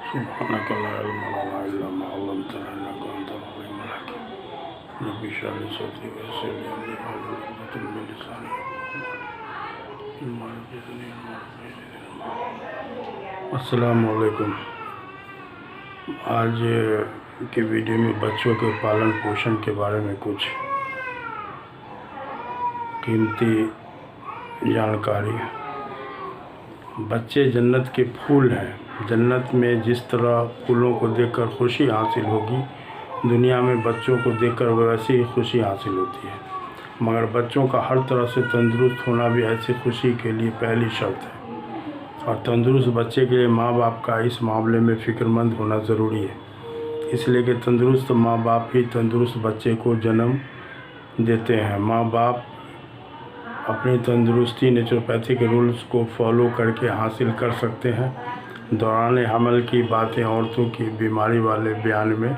सुब्हानक ला इल्म लना इल्ला मा अल्लमतना इन्नका अंतल अलीमुल हकीम। रब्बी इश्रह ली सदरी वयस्सिर ली अमरी वाहलुल उक़दतम मिन लिसानी अस्सलामु अलैकुम। आज की वीडियो में बच्चों के पालन पोषण के बारे में कुछ कीमती जानकारी। बच्चे जन्नत के फूल हैं। जन्नत में जिस तरह फूलों को देखकर खुशी हासिल होगी, दुनिया में बच्चों को देखकर वैसी ही खुशी हासिल होती है। मगर बच्चों का हर तरह से तंदुरुस्त होना भी ऐसी खुशी के लिए पहली शर्त है। और तंदुरुस्त बच्चे के लिए माँ बाप का इस मामले में फ़िक्रमंद होना ज़रूरी है, इसलिए कि तंदुरुस्त माँ बाप ही तंदुरुस्त बच्चे को जन्म देते हैं। माँ बाप अपनी तंदुरुस्ती नेचुरोपैथिक रूल्स को फॉलो करके हासिल कर सकते हैं। दौरान हमल की बातें औरतों की बीमारी वाले बयान में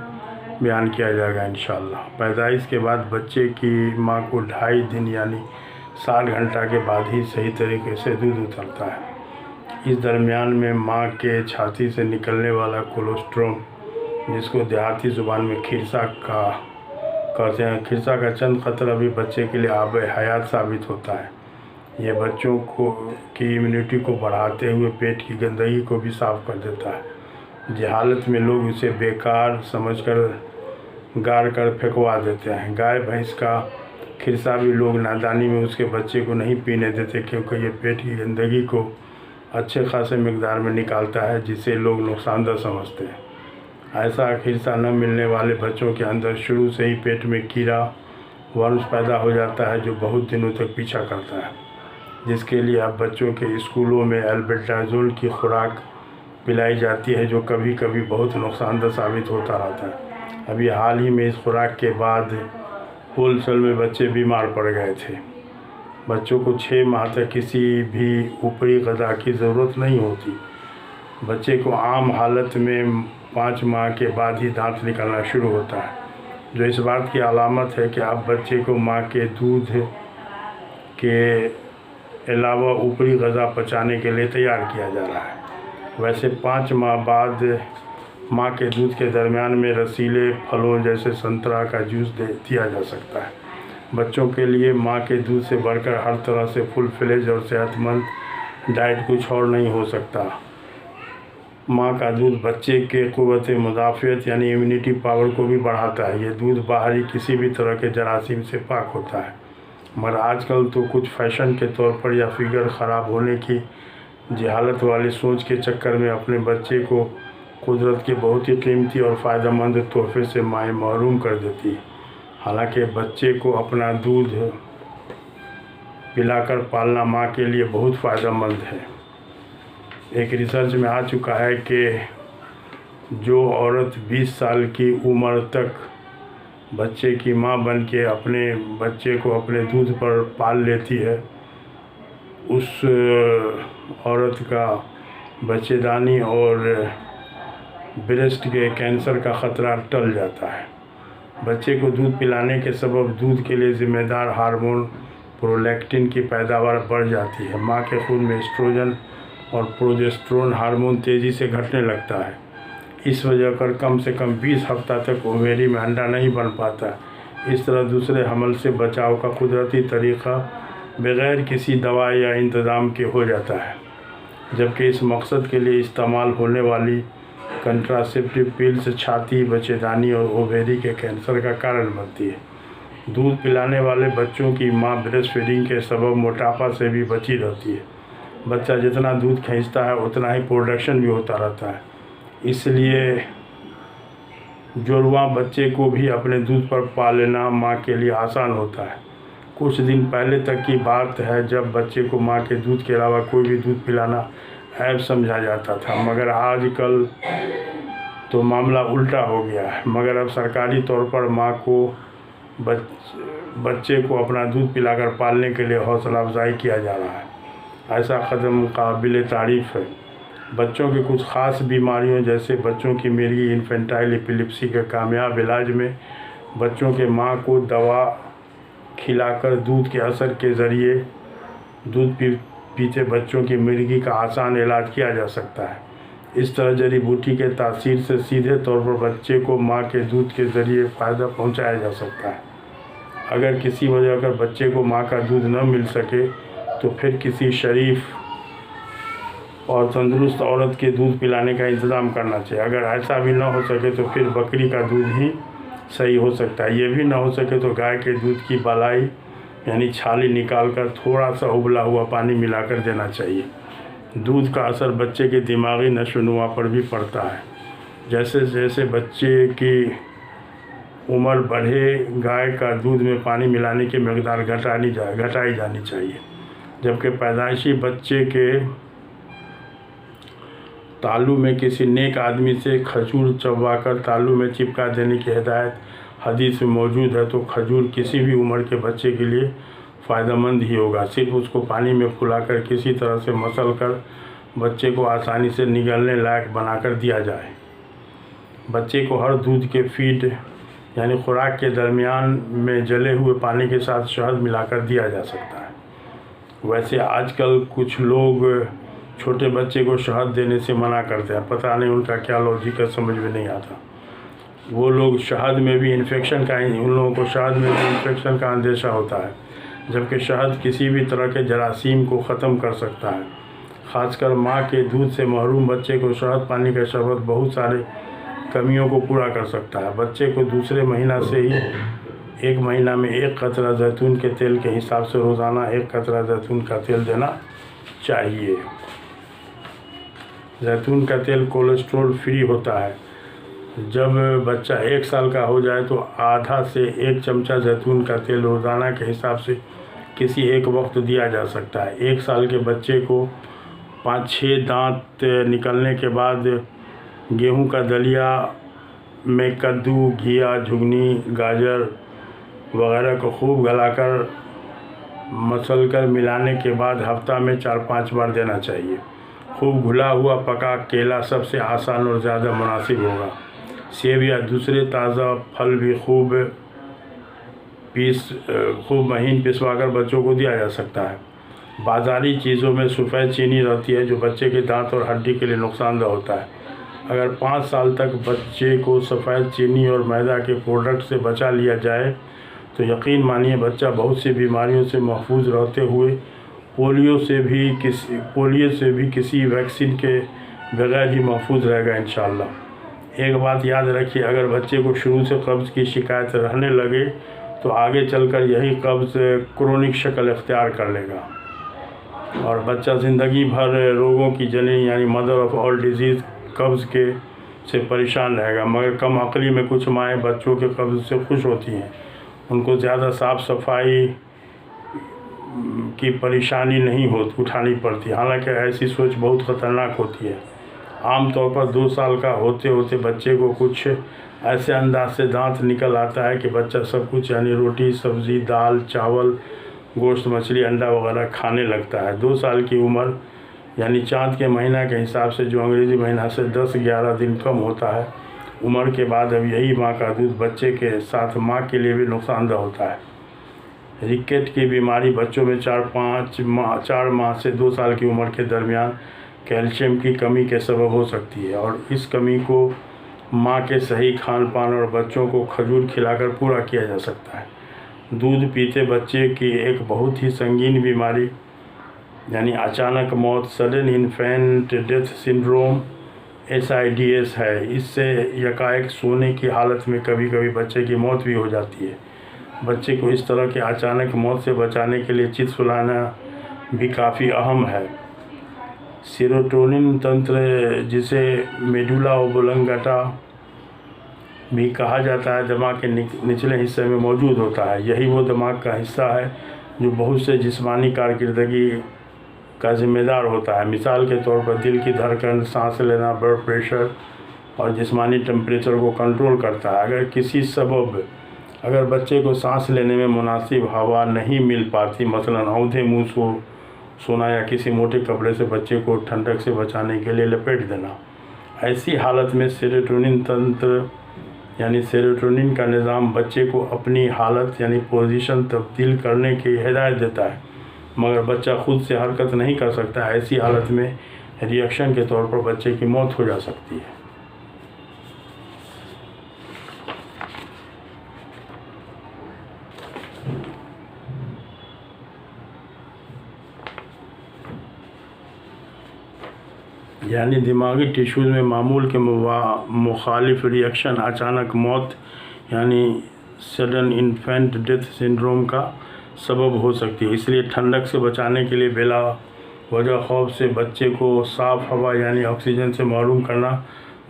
बयान किया जाएगा इंशाअल्लाह। पैदाइश के बाद बच्चे की माँ को 2.5 दिन यानी 60 घंटा के बाद ही सही तरीके से दूध उतरता है। इस दरमियान में माँ के छाती से निकलने वाला कोलेस्ट्रॉल, जिसको देहाती ज़ुबान में खिरसा कहते हैं, खिरसा का चंद कतरा भी बच्चे के लिए आब हयात साबित होता है। यह बच्चों की इम्यूनिटी को बढ़ाते हुए पेट की गंदगी को भी साफ़ कर देता है। जहालत में लोग इसे बेकार समझकर गाड़ कर फेंकवा देते हैं। गाय भैंस का खिरसा भी लोग नादानी में उसके बच्चे को नहीं पीने देते, क्योंकि ये पेट की गंदगी को अच्छे खासे मिकदार में निकालता है, जिसे लोग नुकसानदेह समझते हैं। ऐसा खिरसा न मिलने वाले बच्चों के अंदर शुरू से ही पेट में कीड़ा वर्म्स पैदा हो जाता है, जो बहुत दिनों तक पीछा करता है, जिसके लिए अब बच्चों के स्कूलों में एल्बेंडाजोल की खुराक पिलाई जाती है, जो कभी कभी बहुत नुकसानदेह साबित होता रहता है। अभी हाल ही में इस खुराक के बाद होलसेल में बच्चे बीमार पड़ गए थे। बच्चों को 6 माह तक किसी भी ऊपरी ग़िज़ा की ज़रूरत नहीं होती। बच्चे को आम हालत में 5 माह के बाद ही दांत निकलना शुरू होता है, जो इस बात की अलामत है कि अब बच्चे को माँ के दूध के अलावा ऊपरी ग़िज़ा पचाने के लिए तैयार किया जा रहा है। वैसे 5 माह बाद माँ के दूध के दरमियान में रसीले फलों जैसे संतरा का जूस दिया जा सकता है। बच्चों के लिए माँ के दूध से बढ़कर हर तरह से फुल फ्लेज और सेहतमंद डाइट कुछ और नहीं हो सकता। माँ का दूध बच्चे के क़ुव्वत मुदाफ़ियत यानी इम्यूनिटी पावर को भी बढ़ाता है। ये दूध बाहरी किसी भी तरह के जरासीम से पाक होता है। मगर आजकल तो कुछ फैशन के तौर पर या फिगर ख़राब होने की जहालत वाली सोच के चक्कर में अपने बच्चे को कुदरत के बहुत ही कीमती और फ़ायदेमंद तोहफे से माएँ महरूम कर देती। हालांकि बच्चे को अपना दूध पिलाकर पालना माँ के लिए बहुत फ़ायदेमंद है। एक रिसर्च में आ चुका है कि जो औरत 20 साल की उम्र तक बच्चे की माँ बन के अपने बच्चे को अपने दूध पर पाल लेती है, उस औरत का बच्चेदानी और ब्रेस्ट के कैंसर का ख़तरा टल जाता है। बच्चे को दूध पिलाने के सबब दूध के लिए ज़िम्मेदार हार्मोन प्रोलैक्टिन की पैदावार बढ़ जाती है। माँ के खून में एस्ट्रोजन और प्रोजेस्टेरोन हार्मोन तेज़ी से घटने लगता है। इस वजह कर कम से कम 20 हफ्ता तक ओवेरी में अंडा नहीं बन पाता। इस तरह दूसरे हमल से बचाव का कुदरती तरीक़ा बग़ैर किसी दवा या इंतज़ाम के हो जाता है, जबकि इस मकसद के लिए इस्तेमाल होने वाली कंट्रासेप्टिव पिल्स छाती, बच्चेदानी और ओवेरी के कैंसर का कारण बनती है। दूध पिलाने वाले बच्चों की माँ ब्रेस्ट फीडिंग के सबब मोटापा से भी बची रहती है। बच्चा जितना दूध खींचता है उतना ही प्रोडक्शन भी होता रहता है। इसलिए जुड़वा बच्चे को भी अपने दूध पर पालना माँ के लिए आसान होता है। कुछ दिन पहले तक की बात है जब बच्चे को माँ के दूध के अलावा कोई भी दूध पिलाना ऐब समझा जाता था, मगर आजकल तो मामला उल्टा हो गया है। मगर अब सरकारी तौर पर माँ को बच्चे को अपना दूध पिलाकर पालने के लिए हौसला अफजाई किया जा रहा है। ऐसा कदम काबिल तारीफ़ है। बच्चों की कुछ ख़ास बीमारियों जैसे बच्चों की मिर्गी, इन्फेंटाइल एपिलेप्सी के कामयाब इलाज में बच्चों के माँ को दवा खिलाकर दूध के असर के ज़रिए दूध पीते बच्चों की मिर्गी का आसान इलाज किया जा सकता है। इस तरह जड़ी बूटी के तासीर से सीधे तौर पर बच्चे को माँ के दूध के ज़रिए फ़ायदा पहुँचाया जा सकता है। अगर किसी वजह अगर बच्चे को माँ का दूध न मिल सके तो फिर किसी शरीफ और तंदुरुस्त औरत के दूध पिलाने का इंतज़ाम करना चाहिए। अगर ऐसा भी ना हो सके तो फिर बकरी का दूध ही सही हो सकता है। ये भी ना हो सके तो गाय के दूध की बलाई यानी छाली निकालकर थोड़ा सा उबला हुआ पानी मिलाकर देना चाहिए। दूध का असर बच्चे के दिमागी नशोनुमा पर भी पड़ता है। जैसे जैसे बच्चे की उम्र बढ़े गाय का दूध में पानी मिलाने की मकदार घटाई जानी चाहिए। जबकि पैदाइशी बच्चे के तालू में किसी नेक आदमी से खजूर चबवाकर तालू में चिपका देने की हिदायत हदीस में मौजूद है, तो खजूर किसी भी उम्र के बच्चे के लिए फ़ायदेमंद ही होगा। सिर्फ उसको पानी में फुलाकर किसी तरह से मसल कर बच्चे को आसानी से निगलने लायक बनाकर दिया जाए। बच्चे को हर दूध के फीड यानी खुराक के दरमियान में जले हुए पानी के साथ शहद मिलाकर दिया जा सकता है। वैसे आजकल कुछ लोग छोटे बच्चे को शहद देने से मना करते हैं, पता नहीं उनका क्या लॉजिक है, समझ में नहीं आता। वो लोग शहद में भी इन्फेक्शन का उन लोगों को शहद में भी इन्फेक्शन का अंदेशा होता है, जबकि शहद किसी भी तरह के जरासीम को ख़त्म कर सकता है। ख़ासकर माँ के दूध से महरूम बच्चे को शहद पानी का शरबत बहुत सारे कमियों को पूरा कर सकता है। बच्चे को दूसरे महीना से ही 1 महीना में 1 कतरा जैतून के तेल के हिसाब से रोज़ाना 1 कतरा जैतून का तेल देना चाहिए। जैतून का तेल कोलेस्ट्रॉल फ्री होता है। जब बच्चा 1 साल का हो जाए तो आधा से 1 चमचा जैतून का तेल रोज़ाना के हिसाब से किसी एक वक्त दिया जा सकता है। 1 साल के बच्चे को 5-6 दांत निकलने के बाद गेहूं का दलिया में कद्दू, घिया, झुगनी, गाजर वगैरह को खूब गलाकर मसलकर मिलाने के बाद हफ्ता में 4-5 बार देना चाहिए। खूब घुला हुआ पका केला सबसे आसान और ज़्यादा मुनासिब होगा। सेब या दूसरे ताज़ा फल भी खूब महीन पिसवाकर बच्चों को दिया जा सकता है। बाज़ारी चीज़ों में सफ़ेद चीनी रहती है जो बच्चे के दांत और हड्डी के लिए नुकसानदेह होता है। अगर 5 साल तक बच्चे को सफ़ेद चीनी और मैदा के प्रोडक्ट से बचा लिया जाए तो यकीन मानिए बच्चा बहुत सी बीमारियों से महफूज रहते हुए पोलियो से भी किसी वैक्सीन के बगैर ही महफूज रहेगा इंशाअल्लाह। एक बात याद रखिए, अगर बच्चे को शुरू से कब्ज़ की शिकायत रहने लगे तो आगे चलकर यही कब्ज़ क्रोनिक शक्ल इख्तियार कर लेगा और बच्चा ज़िंदगी भर रोगों की जननी यानी मदर ऑफ़ ऑल डिजीज़ कब्ज़ से परेशान रहेगा। मगर कम अक़ली में कुछ माएँ बच्चों के कब्ज़ से खुश होती हैं। उनको ज़्यादा साफ़ सफाई की परेशानी नहीं उठानी पड़ती। हालांकि ऐसी सोच बहुत ख़तरनाक होती है। आमतौर पर 2 साल का होते होते बच्चे को कुछ ऐसे अंदाज से दांत निकल आता है कि बच्चा सब कुछ यानी रोटी, सब्ज़ी, दाल, चावल, गोश्त, मछली, अंडा वगैरह खाने लगता है। 2 साल की उम्र यानी चाँद के महीना के हिसाब से जो अंग्रेज़ी महीना से 10-11 दिन कम होता है उम्र के बाद अब यही माँ का दूध बच्चे के साथ माँ के लिए भी नुकसानदेह होता है। रिकेट की बीमारी बच्चों में 4 माह से 2 साल की उम्र के दरमियान कैल्शियम की कमी के सबब हो सकती है और इस कमी को माँ के सही खान पान और बच्चों को खजूर खिलाकर पूरा किया जा सकता है। दूध पीते बच्चे की एक बहुत ही संगीन बीमारी यानी अचानक मौत sudden infant death syndrome SIDS है। इससे यकायक सोने की हालत में कभी कभी बच्चे की मौत भी हो जाती है। बच्चे को इस तरह के अचानक मौत से बचाने के लिए चित सुलाना भी काफ़ी अहम है। सेरोटोनिन तंत्र, जिसे मेडुला ओब्लोंगाटा भी कहा जाता है, दिमाग के निचले हिस्से में मौजूद होता है। यही वो दिमाग का हिस्सा है जो बहुत से जिस्मानी कारकर्दगी का ज़िम्मेदार होता है। मिसाल के तौर पर दिल की धड़कन, सांस लेना, ब्लड प्रेशर और जिस्मानी टेम्परेचर को कंट्रोल करता है। अगर किसी सबब अगर बच्चे को सांस लेने में मुनासिब हवा नहीं मिल पाती, मसलन औंधे मुँह सोना या किसी मोटे कपड़े से बच्चे को ठंडक से बचाने के लिए लपेट देना, ऐसी हालत में सेरोटोनिन तंत्र यानी सेरोटोनिन का निज़ाम बच्चे को अपनी हालत यानी पोजीशन तब्दील करने की हिदायत देता है, मगर बच्चा खुद से हरकत नहीं कर सकता। ऐसी हालत में रिएक्शन के तौर पर बच्चे की मौत हो जा सकती है। यानी दिमागी टिश्यूज़ में मामूल के मुखालिफ रिएक्शन अचानक मौत यानी सडन इन्फेंट डेथ सिंड्रोम का सबब हो सकती है। इसलिए ठंडक से बचाने के लिए बिला वजह खौफ से बच्चे को साफ़ हवा यानी ऑक्सीजन से महरूम करना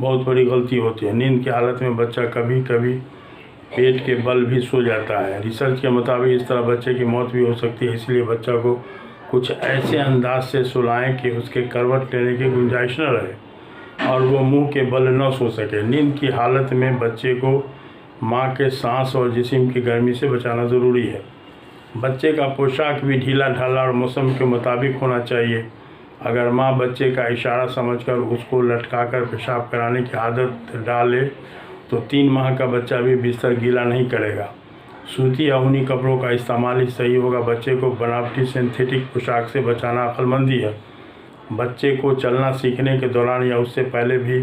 बहुत बड़ी गलती होती है। नींद की हालत में बच्चा कभी कभी पेट के बल भी सो जाता है। रिसर्च के मुताबिक इस तरह बच्चे की मौत भी हो सकती है। इसलिए बच्चा को कुछ ऐसे अंदाज से सुलाएं कि उसके करवट लेने की गुंजाइश न रहे और वो मुंह के बल न सो सके। नींद की हालत में बच्चे को माँ के सांस और जिस्म की गर्मी से बचाना ज़रूरी है। बच्चे का पोशाक भी ढीला ढाला और मौसम के मुताबिक होना चाहिए। अगर माँ बच्चे का इशारा समझकर उसको लटकाकर पेशाब कराने की आदत डाले तो 3 माह का बच्चा भी बिस्तर गीला नहीं करेगा। सूती या ऊनी कपड़ों का इस्तेमाल ही सही होगा। बच्चे को बनावटी सिंथेटिक पोशाक से बचाना अक्लमंदी है। बच्चे को चलना सीखने के दौरान या उससे पहले भी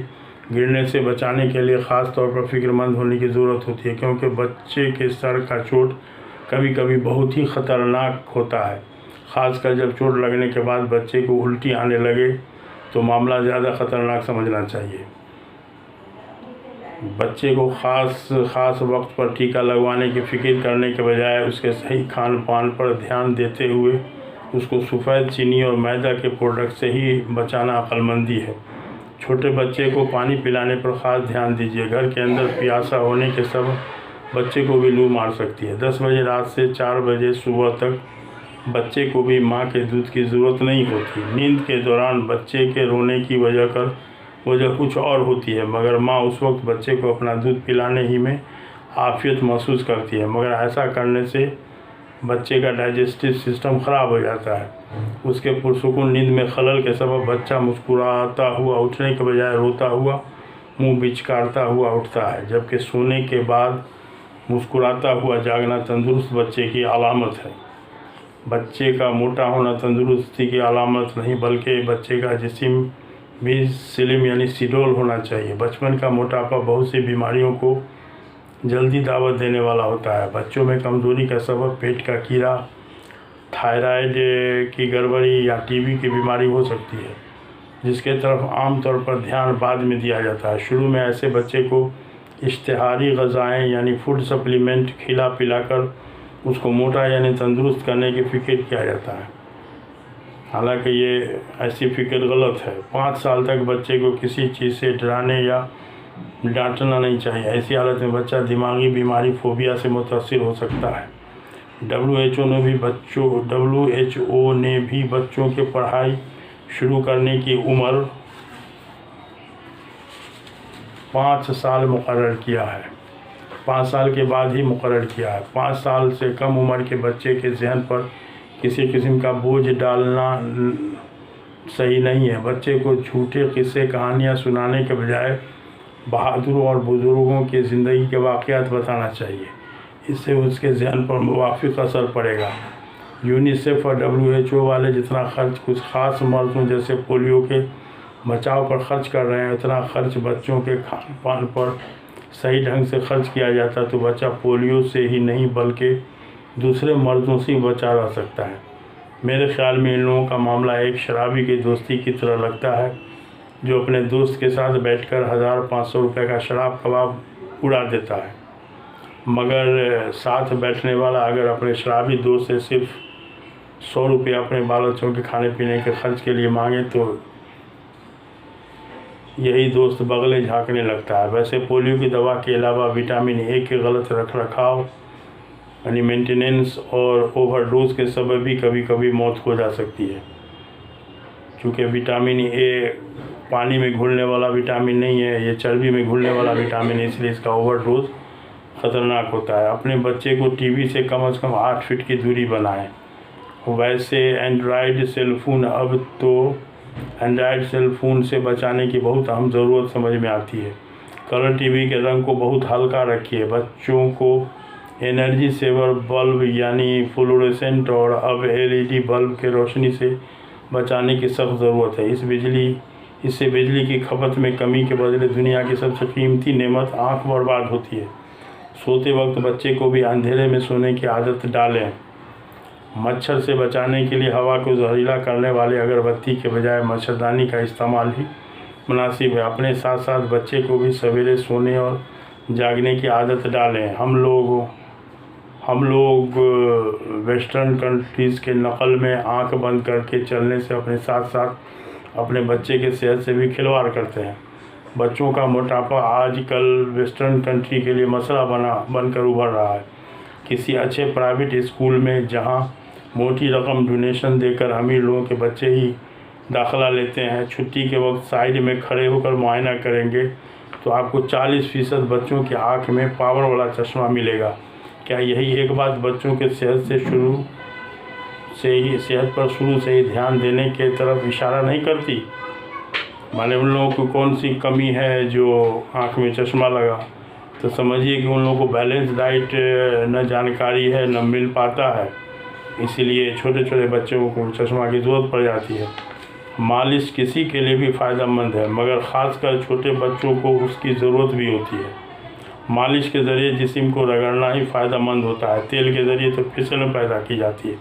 गिरने से बचाने के लिए ख़ास तौर पर फ़िक्रमंद होने की ज़रूरत होती है, क्योंकि बच्चे के सर का चोट कभी कभी बहुत ही ख़तरनाक होता है। ख़ासकर जब चोट लगने के बाद बच्चे को उल्टी आने लगे तो मामला ज़्यादा ख़तरनाक समझना चाहिए। बच्चे को ख़ास वक्त पर टीका लगवाने की फ़िक्र करने के बजाय उसके सही खान पान पर ध्यान देते हुए उसको सफ़ेद चीनी और मैदा के प्रोडक्ट से ही बचाना अक्लमंदी है। छोटे बच्चे को पानी पिलाने पर ख़ास ध्यान दीजिए। घर के अंदर प्यासा होने के सबब बच्चे को भी लू मार सकती है। 10 बजे रात से 4 बजे सुबह तक बच्चे को भी माँ के दूध की ज़रूरत नहीं होती। नींद के दौरान बच्चे के रोने की वजह कुछ और होती है, मगर माँ उस वक्त बच्चे को अपना दूध पिलाने ही में आफियत महसूस करती है। मगर ऐसा करने से बच्चे का डाइजेस्टिव सिस्टम ख़राब हो जाता है। उसके पुरसुकून नींद में खलल के सबब बच्चा मुस्कुराता हुआ उठने के बजाय रोता हुआ मुंह बिचकारता हुआ उठता है, जबकि सोने के बाद मुस्कुराता हुआ जागना तंदुरुस्त बच्चे की अलामत है। बच्चे का मोटा होना तंदुरुस्ती की अलामत नहीं, बल्कि बच्चे का जिस्म भी स्लिम यानी सिडोल होना चाहिए। बचपन का मोटापा बहुत सी बीमारियों को जल्दी दावत देने वाला होता है। बच्चों में कमज़ोरी का सबब पेट का कीड़ा, थायराइड की गड़बड़ी या टीबी की बीमारी हो सकती है, जिसके तरफ आमतौर पर ध्यान बाद में दिया जाता है। शुरू में ऐसे बच्चे को इश्तिहारी ग़िज़ाएँ यानी फूड सप्लीमेंट खिला पिलाकर उसको मोटा यानी तंदुरुस्त करने की फ़िक्र किया जाता है। हालांकि ये ऐसी फ़िक्र गलत है। 5 साल तक बच्चे को किसी चीज़ से डराने या डांटना नहीं चाहिए। ऐसी हालत में बच्चा दिमागी बीमारी फोबिया से मुतासिर हो सकता है। WHO ने भी बच्चों के पढ़ाई शुरू करने की उम्र 5 साल मुकर्रर किया है। 5 साल के बाद ही मुकर्रर किया है। 5 साल से कम उम्र के बच्चे के जहन पर किसी किस्म का बोझ डालना सही नहीं है। बच्चे को झूठे किस्से कहानियाँ सुनाने के बजाय बहादुर और बुज़ुर्गों की ज़िंदगी के वाक़यात बताना चाहिए। इससे उसके जहन पर मुवाफ़िक असर पड़ेगा। यूनिसेफ और WHO वाले जितना खर्च कुछ ख़ास मर्ज़ों जैसे पोलियो के बचाव पर खर्च कर रहे हैं, उतना खर्च बच्चों के खान पान पर सही ढंग से खर्च किया जाता तो बच्चा पोलियो से ही नहीं बल्कि दूसरे मर्ज़ों से बचा रह सकता है। मेरे ख़्याल में इन लोगों का मामला एक शराबी की दोस्ती की तरह लगता है, जो अपने दोस्त के साथ बैठकर 1500 रुपये का शराब कबाब उड़ा देता है, मगर साथ बैठने वाला अगर अपने शराबी दोस्त से सिर्फ 100 रुपये अपने बाल बच्चों के खाने पीने के खर्च के लिए मांगे तो यही दोस्त बगले झाँकने लगता है। वैसे पोलियो की दवा के अलावा विटामिन ए के गलत रखरखाव यानी मेंटेनेंस और ओवरडोज के सबब भी कभी कभी मौत हो जा सकती है। चूँकि विटामिन ए पानी में घुलने वाला विटामिन नहीं है, ये चर्बी में घुलने वाला विटामिन है, इसलिए इसका ओवरडोज ख़तरनाक होता है। अपने बच्चे को टीवी से कम 8 फीट की दूरी बनाएं। वैसे एंड्रॉयड सेल फ़ोन से बचाने की बहुत अहम ज़रूरत समझ में आती है। कलर टीवी के रंग को बहुत हल्का रखिए। बच्चों को एनर्जी सेवर बल्ब यानी फ्लोरोसेंट और अब LED बल्ब के रोशनी से बचाने की सख्त ज़रूरत है। इससे बिजली की खपत में कमी के बदले दुनिया की सबसे कीमती नेमत आँख बर्बाद होती है। सोते वक्त बच्चे को भी अंधेरे में सोने की आदत डालें। मच्छर से बचाने के लिए हवा को जहरीला करने वाले अगरबत्ती के बजाय मच्छरदानी का इस्तेमाल ही मुनासिब है। अपने साथ साथ बच्चे को भी सवेरे सोने और जागने की आदत डालें। हम लोग वेस्टर्न कंट्रीज़ के नकल में आंख बंद करके चलने से अपने साथ साथ अपने बच्चे के सेहत से भी खिलवाड़ करते हैं। बच्चों का मोटापा आजकल वेस्टर्न कंट्री के लिए मसला बनकर उभर रहा है। किसी अच्छे प्राइवेट स्कूल में जहां मोटी रकम डोनेशन देकर अमीर लोगों के बच्चे ही दाखिला लेते हैं, छुट्टी के वक्त साइड में खड़े होकर मुआयना करेंगे तो आपको 40% बच्चों की आँख में पावर वाला चश्मा मिलेगा। क्या यही एक बात बच्चों के सेहत पर शुरू से ही ध्यान देने के तरफ इशारा नहीं करती? माने उन लोगों को कौन सी कमी है जो आँख में चश्मा लगा? तो समझिए कि उन लोगों को बैलेंस डाइट न जानकारी है न मिल पाता है, इसीलिए छोटे छोटे बच्चों को चश्मा की ज़रूरत पड़ जाती है। मालिश किसी के लिए भी फ़ायदेमंद है, मगर ख़ासकर छोटे बच्चों को उसकी ज़रूरत भी होती है। मालिश के ज़रिए जिस्म को रगड़ना ही फ़ायदेमंद होता है। तेल के ज़रिए तो फिसलन पैदा की जाती है।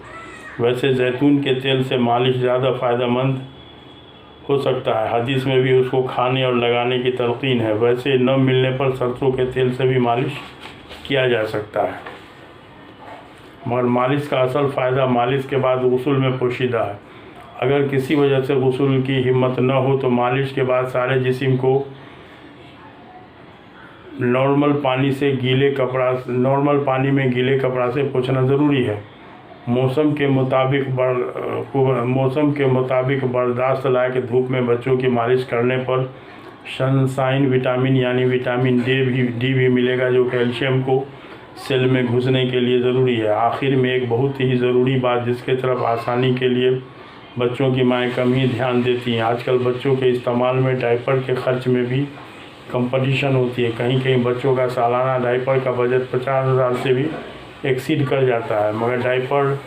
वैसे जैतून के तेल से मालिश ज़्यादा फ़ायदेमंद हो सकता है। हदीस में भी उसको खाने और लगाने की तलक़ीन है। वैसे न मिलने पर सरसों के तेल से भी मालिश किया जा सकता है, मगर मालिश का असल फ़ायदा मालिश के बाद गुस्ल में पोशीदा है। अगर किसी वजह से गुस्ल की हिम्मत न हो तो मालिश के बाद सारे जिस्म को नॉर्मल पानी में गीले कपड़ा से पोंछना ज़रूरी है। मौसम के मुताबिक बर्दाश्त लायक धूप में बच्चों की मालिश करने पर सनशाइन विटामिन यानी विटामिन डी भी मिलेगा, जो कैल्शियम को सेल में घुसने के लिए ज़रूरी है। आखिर में एक बहुत ही ज़रूरी बात जिसके तरफ आसानी के लिए बच्चों की माएँ कम ही ध्यान देती हैं। आजकल बच्चों के इस्तेमाल में डायपर के खर्च में भी कंपटीशन होती है। कहीं कहीं बच्चों का सालाना डायपर का बजट 50,000 से भी एक्सीड कर जाता है, मगर डायपर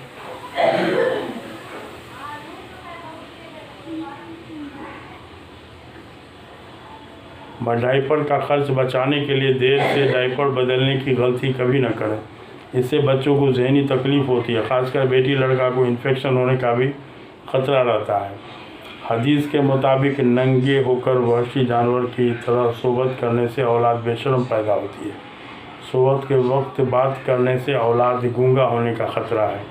का खर्च बचाने के लिए देर से डायपर बदलने की गलती कभी न करें। इससे बच्चों को ज़हनी तकलीफ़ होती है। ख़ासकर बेटी लड़का को इन्फेक्शन होने का भी ख़तरा रहता है। हदीस के मुताबिक नंगे होकर वहशी जानवर की तरह सोबत करने से औलाद बेशर्म पैदा होती है। सोबत के वक्त बात करने से औलाद गूंगा होने का ख़तरा है।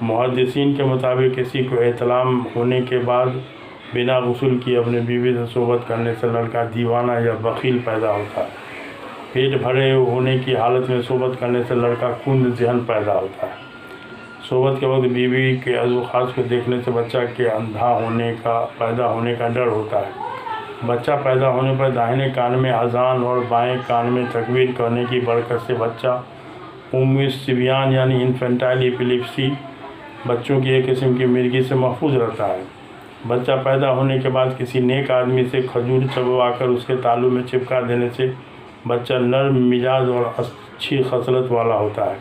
मुहद्दिसीन के मुताबिक किसी को एहतलाम होने के बाद बिना गुस्ल किए अपने बीवी से सोबत करने से लड़का दीवाना या बखील पैदा होता है। पेट भरे होने की हालत में सोबत करने से लड़का कुंद ज़हन पैदा होता है। सोबत के वक्त बीवी के अज़्व ख़ास को देखने से बच्चा के अंधा पैदा होने का डर होता है। बच्चा पैदा होने पर दाहिने कान में अज़ान और बाएं कान में तकबीर करने की बरकत से बच्चा सिबियान यानी इन्फेंटाइल एपिलेप्सी बच्चों की एक किस्म की मिर्गी से महफूज रहता है। बच्चा पैदा होने के बाद किसी नेक आदमी से खजूर चबवाकर उसके तालू में चिपका देने से बच्चा नर्म मिजाज और अच्छी खसलत वाला होता है।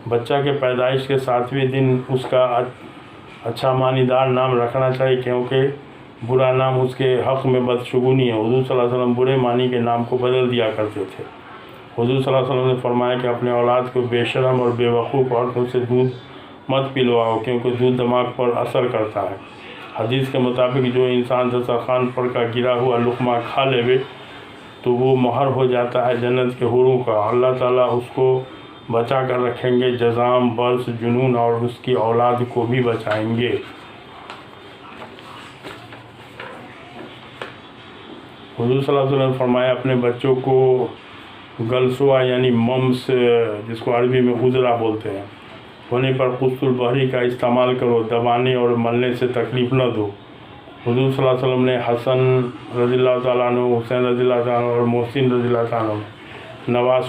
बच्चा के पैदाइश के 7वें दिन उसका अच्छा मानीदार नाम रखना चाहिए, क्योंकि बुरा नाम उसके हक़ में बदशगुनी है। हुज़ूर सल्लल्लाहु अलैहि वसल्लम बुरे मानी के नाम को बदल दिया करते थे। हुज़ूर सल्लल्लाहु अलैहि वसल्लम ने फरमाया कि अपने औलाद को बेशरम और बेवकूफ़ औरतों से दूध मत पिलवाओ, क्योंकि दूध दिमाग पर असर करता है। हदीस के मुताबिक जो इंसान दस्तरखान पर का गिरा हुआ लुक़मा खा लेवे तो वो महर हो जाता है जन्नत के हुरों का। अल्लाह ताला उसको बचा कर रखेंगे, जज़ाम, बर्स, जुनून और उसकी औलाद को भी बचाएंगे। हुज़ूर सल्लल्लाहु अलैहि वसल्लम ने फरमाया अपने बच्चों को गलसुआ यानी मम्स, जिसको अरबी में उज़रा बोलते हैं, होने पर कुस्तुल बहरी का इस्तेमाल करो। दबाने और मलने से तकलीफ़ न दो। हुज़ूर सल्लल्लाहु अलैहि वसल्लम ने हसन रज़ियल्लाहु ताला अन्हु, हुसैन रज़ियल्लाहु ताला अन्हु और मोहसिन रज़ियल्लाहु ताला अन्हु, नवाज़